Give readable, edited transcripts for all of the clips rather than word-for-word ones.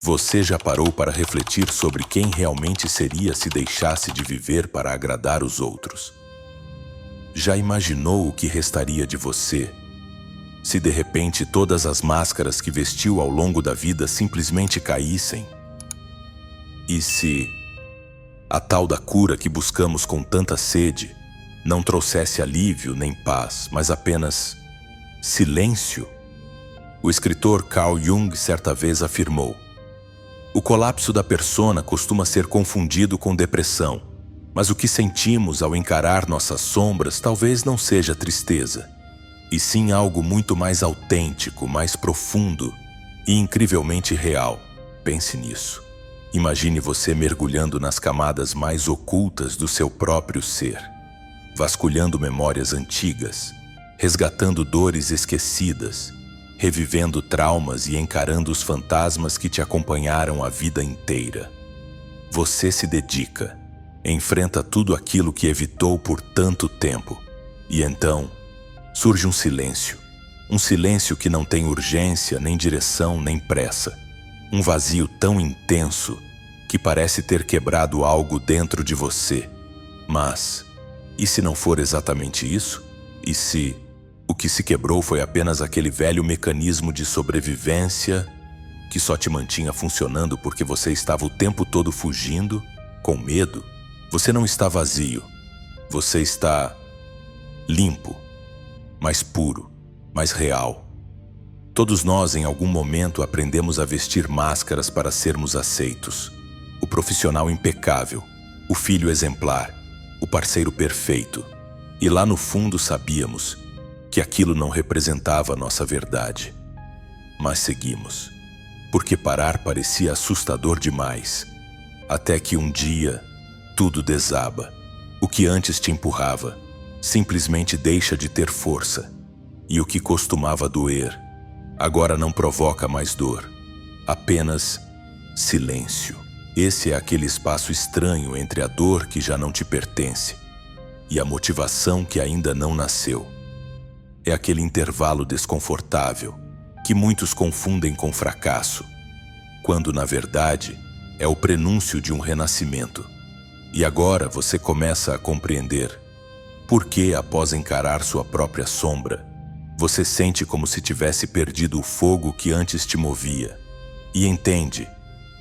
Você já parou para refletir sobre quem realmente seria se deixasse de viver para agradar os outros? Já imaginou o que restaria de você se de repente todas as máscaras que vestiu ao longo da vida simplesmente caíssem? E se a tal da cura que buscamos com tanta sede não trouxesse alívio nem paz, mas apenas silêncio? O escritor Carl Jung certa vez afirmou: o colapso da persona costuma ser confundido com depressão, mas o que sentimos ao encarar nossas sombras talvez não seja tristeza, e sim algo muito mais autêntico, mais profundo e incrivelmente real. Pense nisso. Imagine você mergulhando nas camadas mais ocultas do seu próprio ser, vasculhando memórias antigas, resgatando dores esquecidas, revivendo traumas e encarando os fantasmas que te acompanharam a vida inteira. Você se dedica, enfrenta tudo aquilo que evitou por tanto tempo, e então surge um silêncio que não tem urgência, nem direção, nem pressa. Um vazio tão intenso que parece ter quebrado algo dentro de você. Mas, e se não for exatamente isso? E se o que se quebrou foi apenas aquele velho mecanismo de sobrevivência que só te mantinha funcionando porque você estava o tempo todo fugindo, com medo? Você não está vazio. Você está limpo, mais puro, mais real. Todos nós, em algum momento, aprendemos a vestir máscaras para sermos aceitos. O profissional impecável, o filho exemplar, o parceiro perfeito. E lá no fundo sabíamos que aquilo não representava a nossa verdade. Mas seguimos, porque parar parecia assustador demais. Até que um dia, tudo desaba. O que antes te empurrava simplesmente deixa de ter força. E o que costumava doer agora não provoca mais dor, apenas silêncio. Esse é aquele espaço estranho entre a dor que já não te pertence e a motivação que ainda não nasceu. É aquele intervalo desconfortável que muitos confundem com fracasso, quando na verdade é o prenúncio de um renascimento. E agora você começa a compreender por que, após encarar sua própria sombra, você sente como se tivesse perdido o fogo que antes te movia, e entende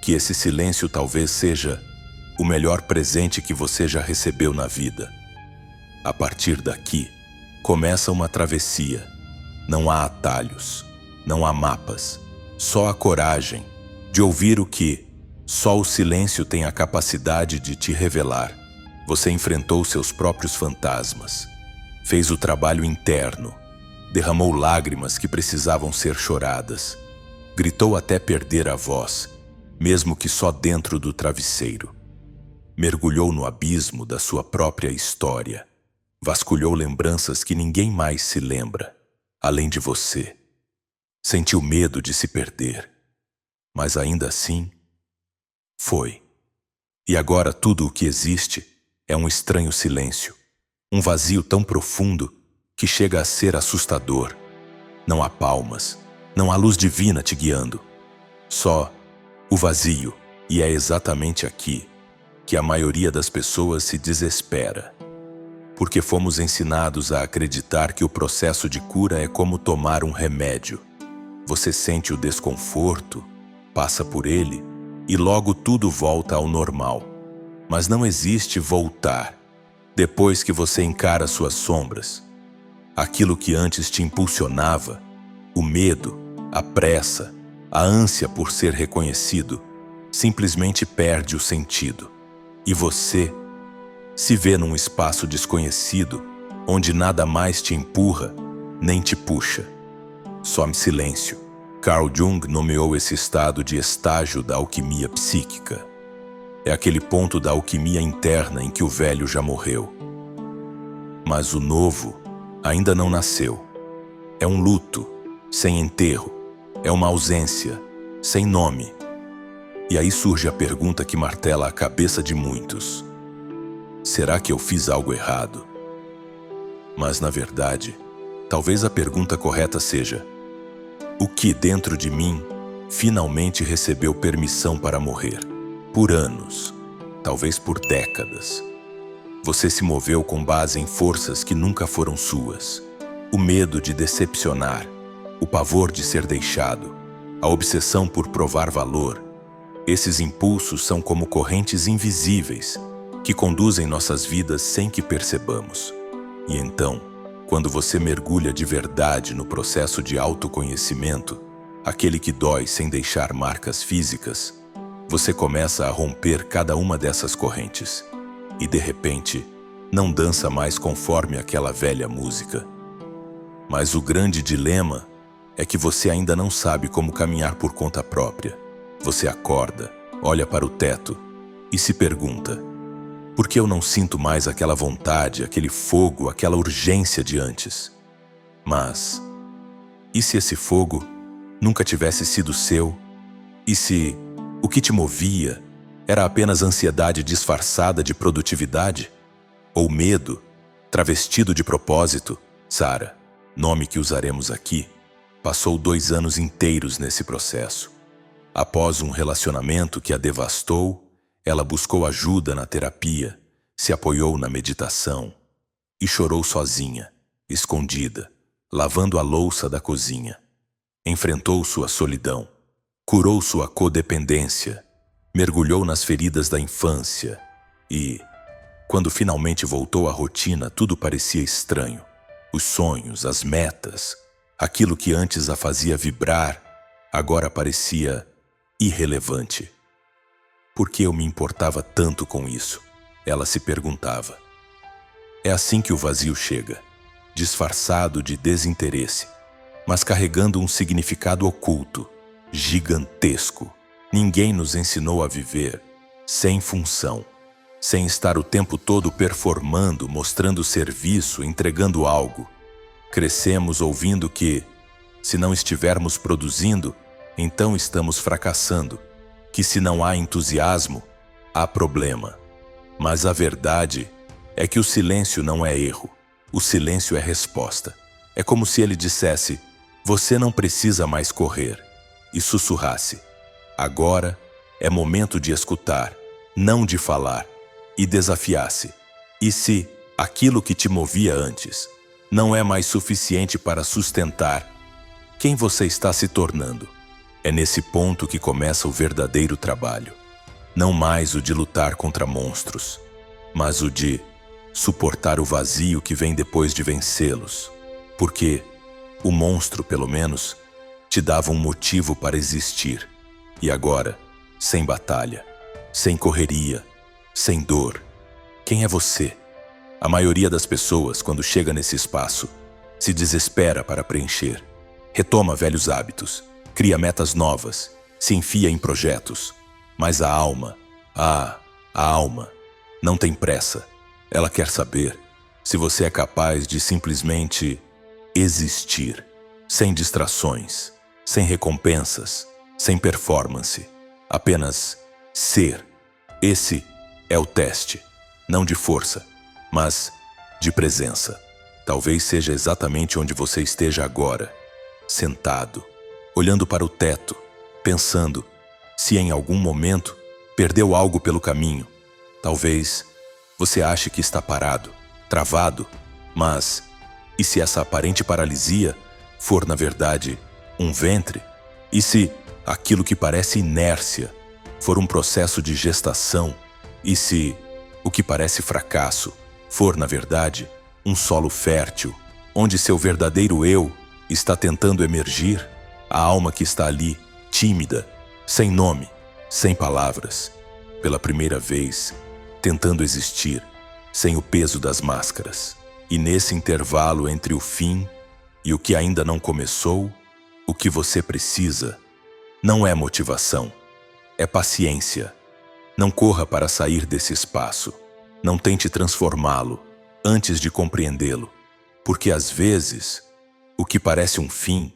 que esse silêncio talvez seja o melhor presente que você já recebeu na vida. A partir daqui, começa uma travessia. Não há atalhos, não há mapas, só a coragem de ouvir o que só o silêncio tem a capacidade de te revelar. Você enfrentou seus próprios fantasmas, fez o trabalho interno, derramou lágrimas que precisavam ser choradas, gritou até perder a voz, mesmo que só dentro do travesseiro. Mergulhou no abismo da sua própria história, vasculhou lembranças que ninguém mais se lembra, além de você. Sentiu medo de se perder, mas ainda assim, foi. E agora tudo o que existe é um estranho silêncio, um vazio tão profundo que chega a ser assustador. Não há palmas, não há luz divina te guiando. Só o vazio, e é exatamente aqui que a maioria das pessoas se desespera. Porque fomos ensinados a acreditar que o processo de cura é como tomar um remédio. Você sente o desconforto, passa por ele e logo tudo volta ao normal. Mas não existe voltar depois que você encara suas sombras. Aquilo que antes te impulsionava, o medo, a pressa, a ânsia por ser reconhecido, simplesmente perde o sentido. E você se vê num espaço desconhecido, onde nada mais te empurra, nem te puxa. Some silêncio. Carl Jung nomeou esse estado de estágio da alquimia psíquica. É aquele ponto da alquimia interna em que o velho já morreu, mas o novo ainda não nasceu. É um luto, sem enterro. É uma ausência, sem nome. E aí surge a pergunta que martela a cabeça de muitos. Será que eu fiz algo errado? Mas, na verdade, talvez a pergunta correta seja: o que dentro de mim finalmente recebeu permissão para morrer. Por anos, talvez por décadas. Você se moveu com base em forças que nunca foram suas. O medo de decepcionar, o pavor de ser deixado, a obsessão por provar valor. Esses impulsos são como correntes invisíveis que conduzem nossas vidas sem que percebamos. E então, quando você mergulha de verdade no processo de autoconhecimento, aquele que dói sem deixar marcas físicas, você começa a romper cada uma dessas correntes e, de repente, não dança mais conforme aquela velha música. Mas o grande dilema é que você ainda não sabe como caminhar por conta própria. Você acorda, olha para o teto e se pergunta: por que eu não sinto mais aquela vontade, aquele fogo, aquela urgência de antes? Mas, e se esse fogo nunca tivesse sido seu? E se o que te movia era apenas ansiedade disfarçada de produtividade? Ou medo, travestido de propósito? Sara, nome que usaremos aqui, passou 2 anos inteiros nesse processo. Após um relacionamento que a devastou, ela buscou ajuda na terapia, se apoiou na meditação e chorou sozinha, escondida, lavando a louça da cozinha. Enfrentou sua solidão, curou sua codependência, mergulhou nas feridas da infância e, quando finalmente voltou à rotina, tudo parecia estranho. Os sonhos, as metas, aquilo que antes a fazia vibrar, agora parecia irrelevante. Por que eu me importava tanto com isso? Ela se perguntava. É assim que o vazio chega, disfarçado de desinteresse, mas carregando um significado oculto, gigantesco. Ninguém nos ensinou a viver sem função, sem estar o tempo todo performando, mostrando serviço, entregando algo. Crescemos ouvindo que, se não estivermos produzindo, então estamos fracassando, que se não há entusiasmo, há problema. Mas a verdade é que o silêncio não é erro, o silêncio é resposta. É como se ele dissesse: você não precisa mais correr, e sussurrasse: agora é momento de escutar, não de falar, e desafiasse: e se aquilo que te movia antes não é mais suficiente para sustentar, quem você está se tornando? É nesse ponto que começa o verdadeiro trabalho. Não mais o de lutar contra monstros, mas o de suportar o vazio que vem depois de vencê-los. Porque o monstro, pelo menos, te dava um motivo para existir. E agora, sem batalha, sem correria, sem dor, quem é você? A maioria das pessoas, quando chega nesse espaço, se desespera para preencher. Retoma velhos hábitos, cria metas novas, se enfia em projetos. Mas a alma, a alma, não tem pressa. Ela quer saber se você é capaz de simplesmente existir, sem distrações, sem recompensas, sem performance. Apenas ser. Esse é o teste, não de força, mas de presença. Talvez seja exatamente onde você esteja agora, sentado, olhando para o teto, pensando se em algum momento perdeu algo pelo caminho. Talvez você ache que está parado, travado, mas e se essa aparente paralisia for, na verdade, um ventre? E se aquilo que parece inércia for um processo de gestação? E se o que parece fracasso for, na verdade, um solo fértil, onde seu verdadeiro eu está tentando emergir? A alma que está ali, tímida, sem nome, sem palavras, pela primeira vez, tentando existir, sem o peso das máscaras. E nesse intervalo entre o fim e o que ainda não começou, o que você precisa não é motivação, é paciência. Não corra para sair desse espaço. Não tente transformá-lo antes de compreendê-lo, porque às vezes o que parece um fim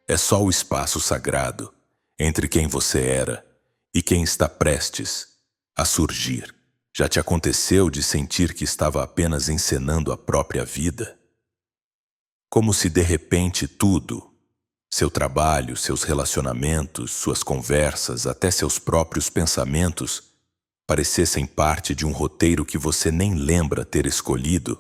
é só o espaço sagrado entre quem você era e quem está prestes a surgir. Já te aconteceu de sentir que estava apenas encenando a própria vida? Como se de repente tudo Seu trabalho, seus relacionamentos, suas conversas, até seus próprios pensamentos parecessem parte de um roteiro que você nem lembra ter escolhido.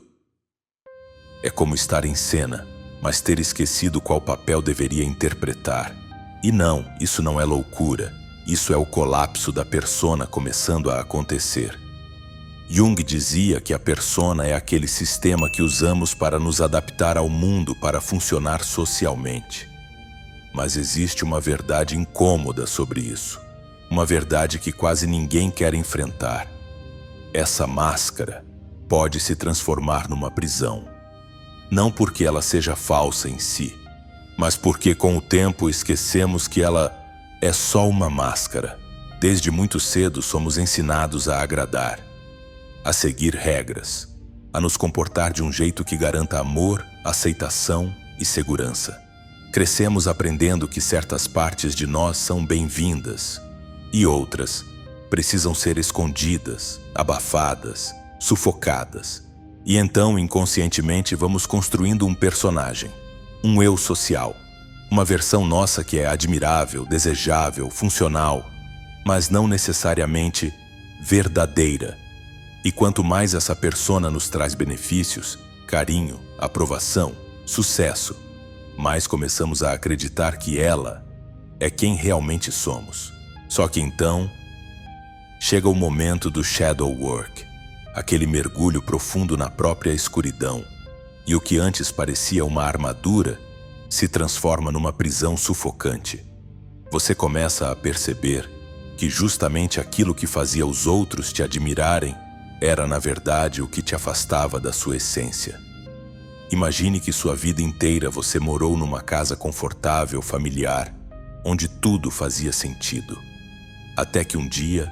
É como estar em cena, mas ter esquecido qual papel deveria interpretar. E não, isso não é loucura. Isso é o colapso da persona começando a acontecer. Jung dizia que a persona é aquele sistema que usamos para nos adaptar ao mundo para funcionar socialmente. Mas existe uma verdade incômoda sobre isso. Uma verdade que quase ninguém quer enfrentar. Essa máscara pode se transformar numa prisão. Não porque ela seja falsa em si, mas porque com o tempo esquecemos que ela é só uma máscara. Desde muito cedo somos ensinados a agradar, a seguir regras, a nos comportar de um jeito que garanta amor, aceitação e segurança. Crescemos aprendendo que certas partes de nós são bem-vindas e outras precisam ser escondidas, abafadas, sufocadas. E então, inconscientemente, vamos construindo um personagem, um eu social, uma versão nossa que é admirável, desejável, funcional, mas não necessariamente verdadeira. E quanto mais essa persona nos traz benefícios, carinho, aprovação, sucesso, mais começamos a acreditar que ela é quem realmente somos. Só que então, chega o momento do shadow work, aquele mergulho profundo na própria escuridão, e o que antes parecia uma armadura se transforma numa prisão sufocante. Você começa a perceber que justamente aquilo que fazia os outros te admirarem era, na verdade, o que te afastava da sua essência. Imagine que sua vida inteira você morou numa casa confortável, familiar, onde tudo fazia sentido. Até que um dia,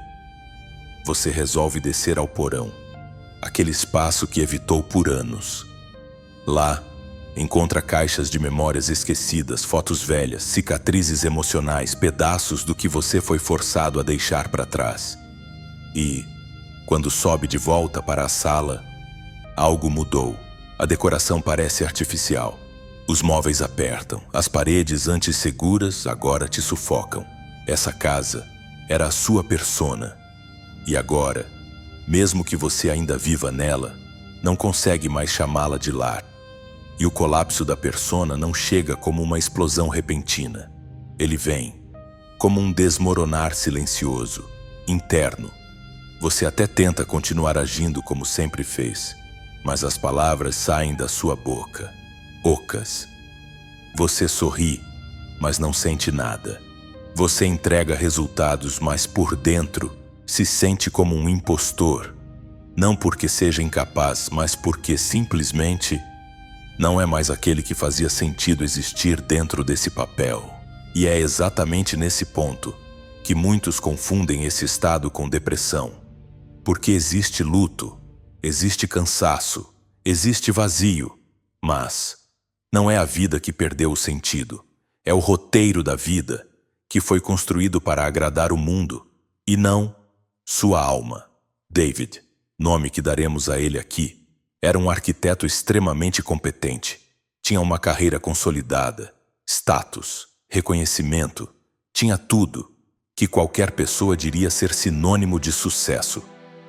você resolve descer ao porão, aquele espaço que evitou por anos. Lá, encontra caixas de memórias esquecidas, fotos velhas, cicatrizes emocionais, pedaços do que você foi forçado a deixar para trás. E, quando sobe de volta para a sala, algo mudou. A decoração parece artificial. Os móveis apertam. As paredes, antes seguras, agora te sufocam. Essa casa era a sua persona. E agora, mesmo que você ainda viva nela, não consegue mais chamá-la de lar. E o colapso da persona não chega como uma explosão repentina. Ele vem como um desmoronar silencioso, interno. Você até tenta continuar agindo como sempre fez, mas as palavras saem da sua boca, ocas. Você sorri, mas não sente nada. Você entrega resultados, mas por dentro se sente como um impostor. Não porque seja incapaz, mas porque simplesmente não é mais aquele que fazia sentido existir dentro desse papel. E é exatamente nesse ponto que muitos confundem esse estado com depressão. Porque existe luto, existe cansaço, existe vazio, mas não é a vida que perdeu o sentido. É o roteiro da vida que foi construído para agradar o mundo e não sua alma. David, nome que daremos a ele aqui, era um arquiteto extremamente competente. Tinha uma carreira consolidada, status, reconhecimento. Tinha tudo que qualquer pessoa diria ser sinônimo de sucesso.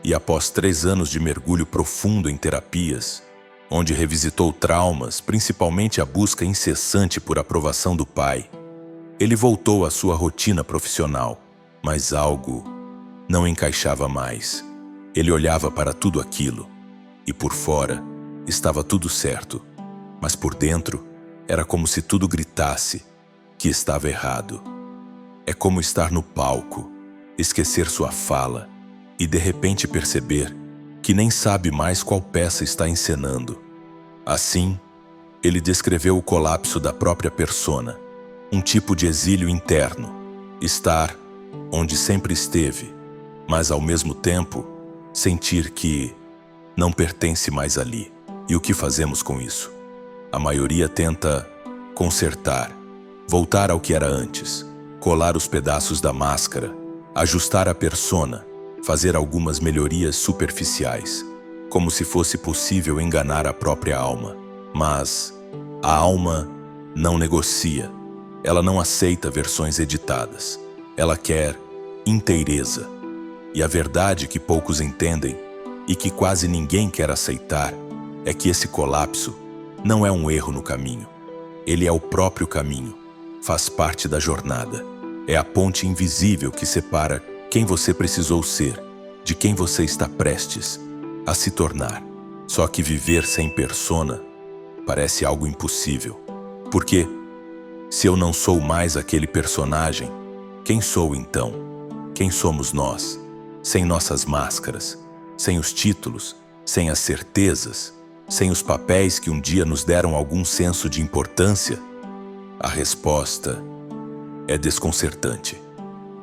E após 3 anos de mergulho profundo em terapias, onde revisitou traumas, principalmente a busca incessante por aprovação do pai, ele voltou à sua rotina profissional, mas algo não encaixava mais. Ele olhava para tudo aquilo, e por fora estava tudo certo, mas por dentro era como se tudo gritasse que estava errado. É como estar no palco, esquecer sua fala e de repente perceber que nem sabe mais qual peça está encenando. Assim, ele descreveu o colapso da própria persona, um tipo de exílio interno, estar onde sempre esteve, mas ao mesmo tempo sentir que não pertence mais ali. E o que fazemos com isso? A maioria tenta consertar, voltar ao que era antes, colar os pedaços da máscara, ajustar a persona, fazer algumas melhorias superficiais, como se fosse possível enganar a própria alma. Mas a alma não negocia. Ela não aceita versões editadas. Ela quer inteireza. E a verdade que poucos entendem e que quase ninguém quer aceitar é que esse colapso não é um erro no caminho. Ele é o próprio caminho. Faz parte da jornada. É a ponte invisível que separa quem você precisou ser de quem você está prestes a se tornar. Só que viver sem persona parece algo impossível. Porque, se eu não sou mais aquele personagem, quem sou então? Quem somos nós? Sem nossas máscaras, sem os títulos, sem as certezas, sem os papéis que um dia nos deram algum senso de importância? A resposta é desconcertante.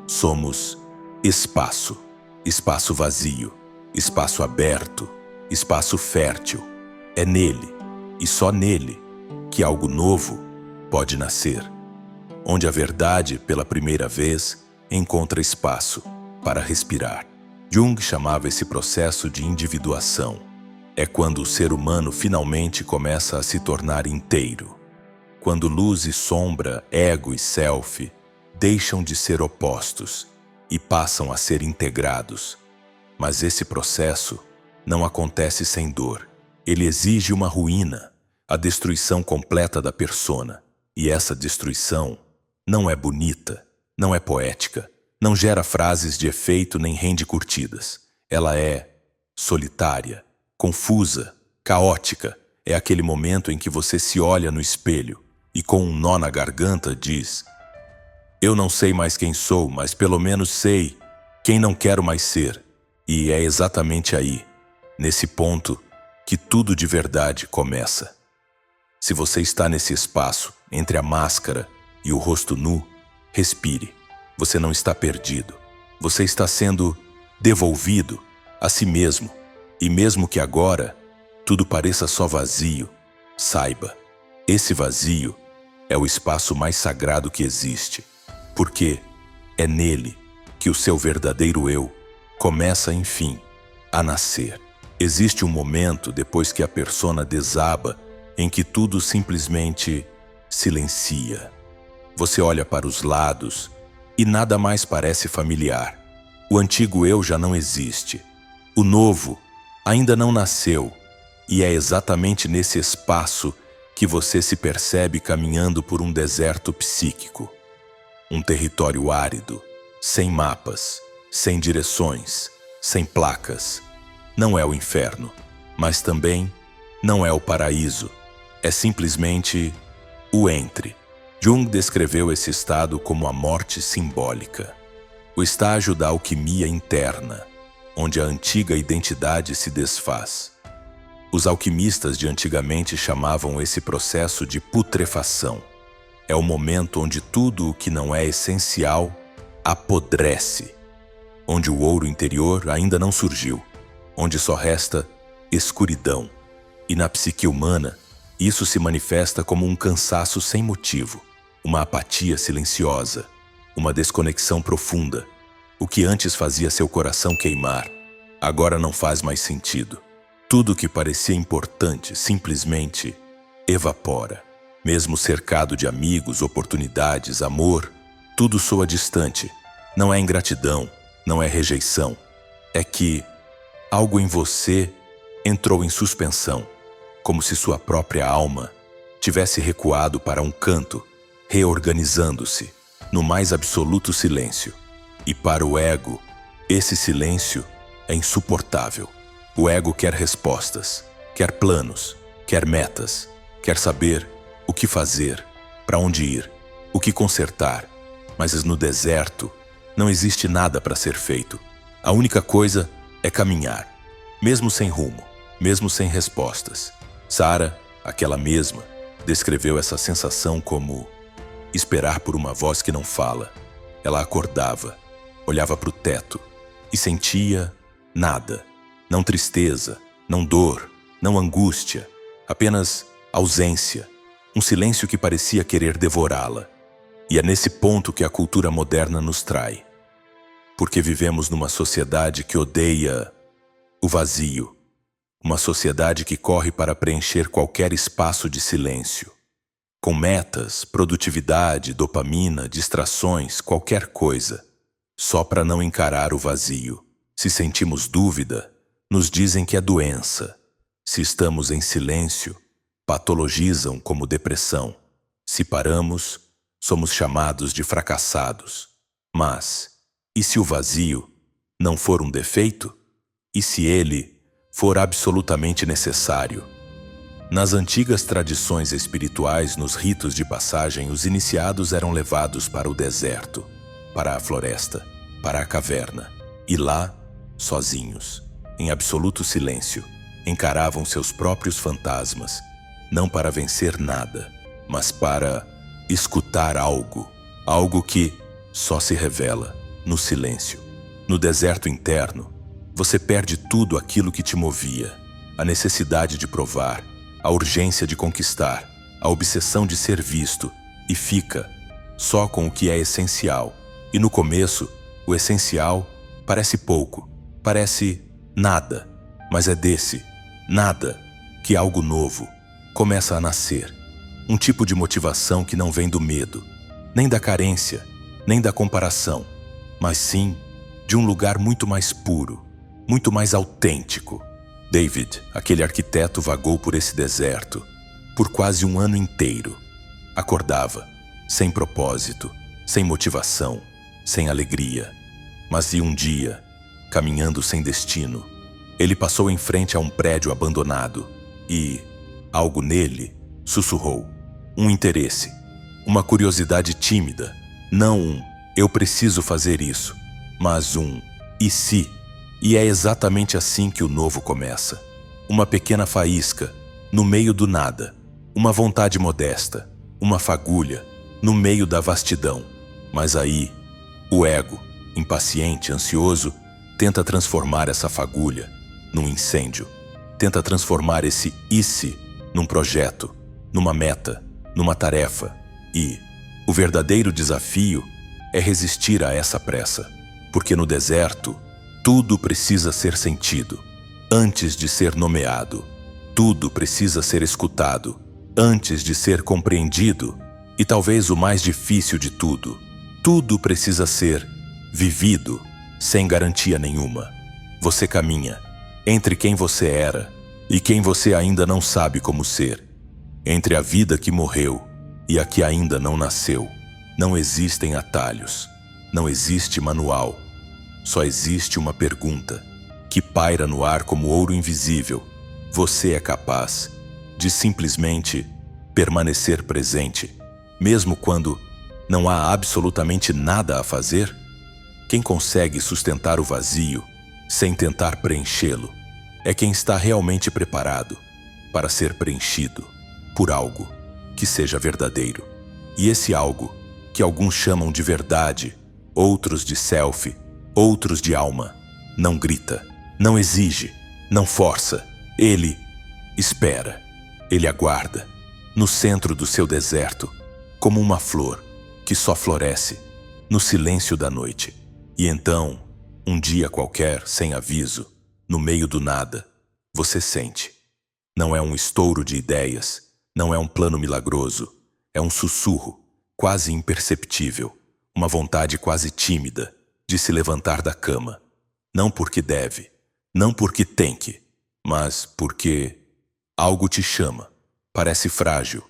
Somos espaço, espaço vazio, espaço aberto, espaço fértil. É nele, e só nele, que algo novo pode nascer. Onde a verdade, pela primeira vez, encontra espaço para respirar. Jung chamava esse processo de individuação. É quando o ser humano finalmente começa a se tornar inteiro. Quando luz e sombra, ego e self deixam de ser opostos e passam a ser integrados. Mas esse processo não acontece sem dor. Ele exige uma ruína, a destruição completa da persona. E essa destruição não é bonita, não é poética, não gera frases de efeito nem rende curtidas. Ela é solitária, confusa, caótica. É aquele momento em que você se olha no espelho e com um nó na garganta diz: eu não sei mais quem sou, mas pelo menos sei quem não quero mais ser. E é exatamente aí, nesse ponto, que tudo de verdade começa. Se você está nesse espaço, entre a máscara e o rosto nu, respire. Você não está perdido. Você está sendo devolvido a si mesmo. E mesmo que agora tudo pareça só vazio, saiba, esse vazio é o espaço mais sagrado que existe. Porque é nele que o seu verdadeiro eu começa, enfim, a nascer. Existe um momento depois que a persona desaba em que tudo simplesmente silencia. Você olha para os lados e nada mais parece familiar. O antigo eu já não existe. O novo ainda não nasceu. E é exatamente nesse espaço que você se percebe caminhando por um deserto psíquico. Um território árido, sem mapas, sem direções, sem placas. Não é o inferno, mas também não é o paraíso. É simplesmente o entre. Jung descreveu esse estado como a morte simbólica, o estágio da alquimia interna, onde a antiga identidade se desfaz. Os alquimistas de antigamente chamavam esse processo de putrefação. É o momento onde tudo o que não é essencial apodrece, onde o ouro interior ainda não surgiu, onde só resta escuridão. E na psique humana, isso se manifesta como um cansaço sem motivo, uma apatia silenciosa, uma desconexão profunda. O que antes fazia seu coração queimar, agora não faz mais sentido. Tudo que parecia importante simplesmente evapora. Mesmo cercado de amigos, oportunidades, amor, tudo soa distante. Não é ingratidão, não é rejeição. É que algo em você entrou em suspensão, como se sua própria alma tivesse recuado para um canto, reorganizando-se no mais absoluto silêncio. E para o ego, esse silêncio é insuportável. O ego quer respostas, quer planos, quer metas, quer saber o que fazer, para onde ir, o que consertar. Mas no deserto não existe nada para ser feito. A única coisa é caminhar, mesmo sem rumo, mesmo sem respostas. Sarah, aquela mesma, descreveu essa sensação como esperar por uma voz que não fala. Ela acordava, olhava para o teto e sentia nada. Não tristeza, não dor, não angústia, apenas ausência. Um silêncio que parecia querer devorá-la. E é nesse ponto que a cultura moderna nos trai. Porque vivemos numa sociedade que odeia o vazio. Uma sociedade que corre para preencher qualquer espaço de silêncio. com metas, produtividade, dopamina, distrações, qualquer coisa, só para não encarar o vazio. Se sentimos dúvida, nos dizem que é doença. Se estamos em silêncio, patologizam como depressão. Se paramos, somos chamados de fracassados. Mas, e se o vazio não for um defeito? E se ele for absolutamente necessário? Nas antigas tradições espirituais, nos ritos de passagem, os iniciados eram levados para o deserto, para a floresta, para a caverna, e lá, sozinhos, em absoluto silêncio, encaravam seus próprios fantasmas, não para vencer nada, mas para escutar algo que só se revela no silêncio. No deserto interno, você perde tudo aquilo que te movia, a necessidade de provar, a urgência de conquistar, a obsessão de ser visto, e fica só com o que é essencial. E no começo, o essencial parece pouco, parece nada, mas é desse nada que algo novo começa a nascer. Um tipo de motivação que não vem do medo, nem da carência, nem da comparação, mas sim de um lugar muito mais puro, muito mais autêntico. David, aquele arquiteto, vagou por esse deserto por quase um ano inteiro. Acordava, sem propósito, sem motivação, sem alegria. Mas um dia, caminhando sem destino, ele passou em frente a um prédio abandonado e algo nele sussurrou. Um interesse, uma curiosidade tímida, não um "eu preciso fazer isso", mas um "e se?". E é exatamente assim que o novo começa. Uma pequena faísca, no meio do nada. Uma vontade modesta, uma fagulha, no meio da vastidão. Mas aí, o ego, impaciente, ansioso, tenta transformar essa fagulha num incêndio. Tenta transformar esse "e se" num projeto, numa meta, numa tarefa. E o verdadeiro desafio é resistir a essa pressa. Porque no deserto, tudo precisa ser sentido antes de ser nomeado. Tudo precisa ser escutado antes de ser compreendido. E talvez o mais difícil de tudo precisa ser vivido sem garantia nenhuma. Você caminha entre quem você era e quem você ainda não sabe como ser. Entre a vida que morreu e a que ainda não nasceu. Não existem atalhos. Não existe manual. Só existe uma pergunta, que paira no ar como ouro invisível. Você é capaz de simplesmente permanecer presente, mesmo quando não há absolutamente nada a fazer? Quem consegue sustentar o vazio sem tentar preenchê-lo é quem está realmente preparado para ser preenchido por algo que seja verdadeiro. E esse algo, que alguns chamam de verdade, outros de self, outros de alma, não grita, não exige, não força. Ele espera, ele aguarda, no centro do seu deserto, como uma flor que só floresce no silêncio da noite. E então, um dia qualquer, sem aviso, no meio do nada, você sente. Não é um estouro de ideias, não é um plano milagroso, é um sussurro, quase imperceptível, uma vontade quase tímida de se levantar da cama. Não porque deve, não porque tem que, mas porque algo te chama. Parece frágil,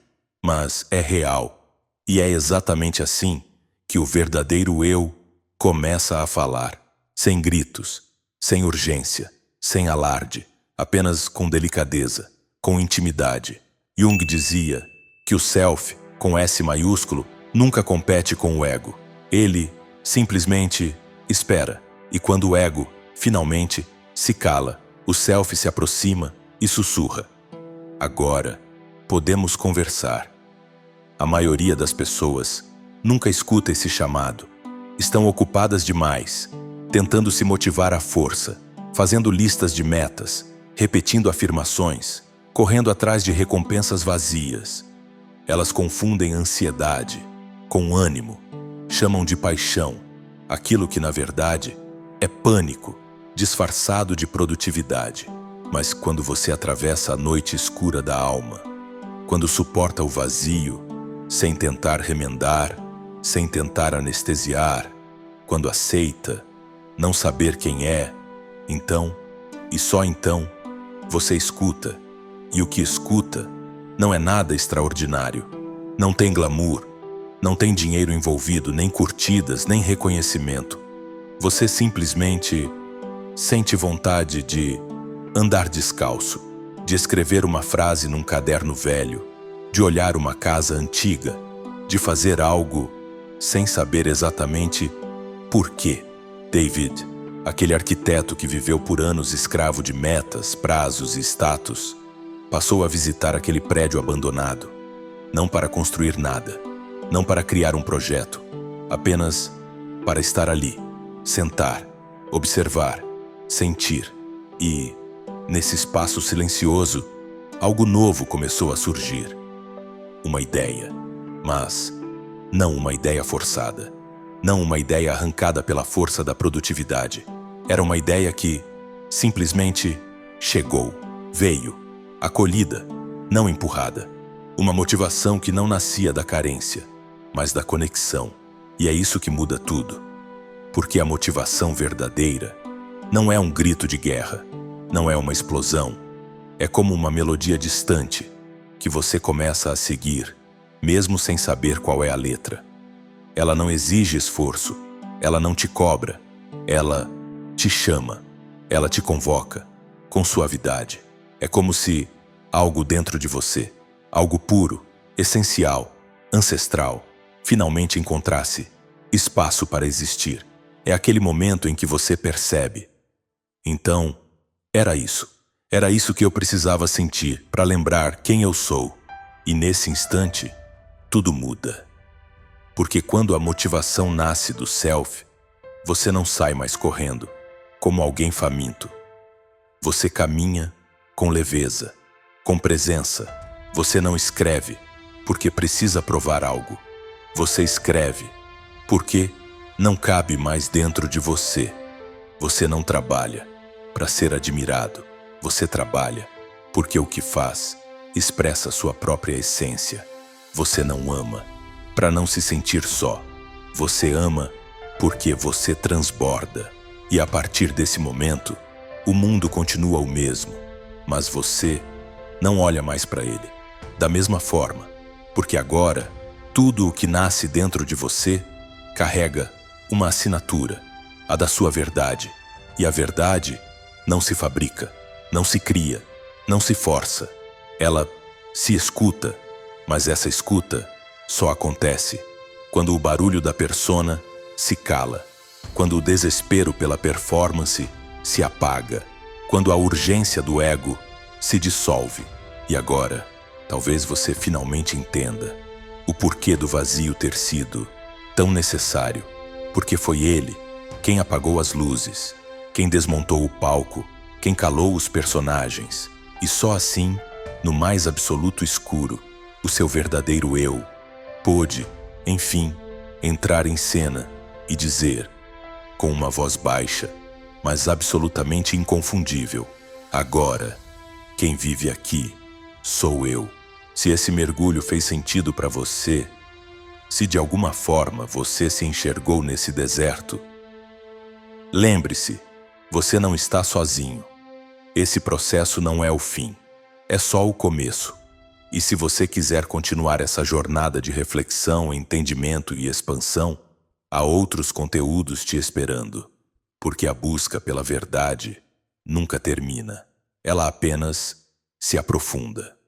mas é real. E é exatamente assim que o verdadeiro eu começa a falar, sem gritos, sem urgência, sem alarde, apenas com delicadeza, com intimidade. Jung dizia que o self, com S maiúsculo, nunca compete com o ego. Ele simplesmente espera, e quando o ego, finalmente, se cala, o self se aproxima e sussurra. Agora, podemos conversar. A maioria das pessoas nunca escuta esse chamado. Estão ocupadas demais, tentando se motivar à força, fazendo listas de metas, repetindo afirmações, correndo atrás de recompensas vazias. Elas confundem ansiedade com ânimo, chamam de paixão aquilo que, na verdade, é pânico, disfarçado de produtividade. Mas quando você atravessa a noite escura da alma, quando suporta o vazio sem tentar remendar, sem tentar anestesiar, quando aceita, não saber quem é, então, e só então, você escuta, e o que escuta não é nada extraordinário, não tem glamour, não tem dinheiro envolvido, nem curtidas, nem reconhecimento. Você simplesmente sente vontade de andar descalço, de escrever uma frase num caderno velho, de olhar uma casa antiga, de fazer algo sem saber exatamente por quê. David, aquele arquiteto que viveu por anos escravo de metas, prazos e status, passou a visitar aquele prédio abandonado, não para construir nada, não para criar um projeto, apenas para estar ali, sentar, observar, sentir e, nesse espaço silencioso, algo novo começou a surgir. Uma ideia, mas não uma ideia forçada, não uma ideia arrancada pela força da produtividade. Era uma ideia que, simplesmente, chegou, veio, acolhida, não empurrada. Uma motivação que não nascia da carência, mas da conexão. E é isso que muda tudo. Porque a motivação verdadeira não é um grito de guerra, não é uma explosão. É como uma melodia distante que você começa a seguir, mesmo sem saber qual é a letra. Ela não exige esforço, ela não te cobra, ela te chama, ela te convoca, com suavidade. É como se algo dentro de você, algo puro, essencial, ancestral, finalmente encontrasse espaço para existir. É aquele momento em que você percebe. Então, era isso que eu precisava sentir para lembrar quem eu sou. E nesse instante, tudo muda. Porque quando a motivação nasce do self, você não sai mais correndo, como alguém faminto. Você caminha com leveza, com presença. Você não escreve porque precisa provar algo. Você escreve porque não cabe mais dentro de você. Você não trabalha para ser admirado. Você trabalha porque o que faz expressa sua própria essência. Você não ama para não se sentir só. Você ama porque você transborda. E a partir desse momento, o mundo continua o mesmo, mas você não olha mais para ele da mesma forma, porque agora tudo o que nasce dentro de você carrega uma assinatura, a da sua verdade. E a verdade não se fabrica, não se cria, não se força. Ela se escuta, mas essa escuta só acontece quando o barulho da persona se cala, quando o desespero pela performance se apaga, quando a urgência do ego se dissolve. E agora, talvez você finalmente entenda o porquê do vazio ter sido tão necessário, porque foi ele quem apagou as luzes, quem desmontou o palco, quem calou os personagens, e só assim, no mais absoluto escuro, o seu verdadeiro eu pôde, enfim, entrar em cena e dizer, com uma voz baixa, mas absolutamente inconfundível: agora, quem vive aqui sou eu. Se esse mergulho fez sentido para você, se de alguma forma você se enxergou nesse deserto, lembre-se, você não está sozinho. Esse processo não é o fim, é só o começo. E se você quiser continuar essa jornada de reflexão, entendimento e expansão, há outros conteúdos te esperando, porque a busca pela verdade nunca termina, ela apenas se aprofunda.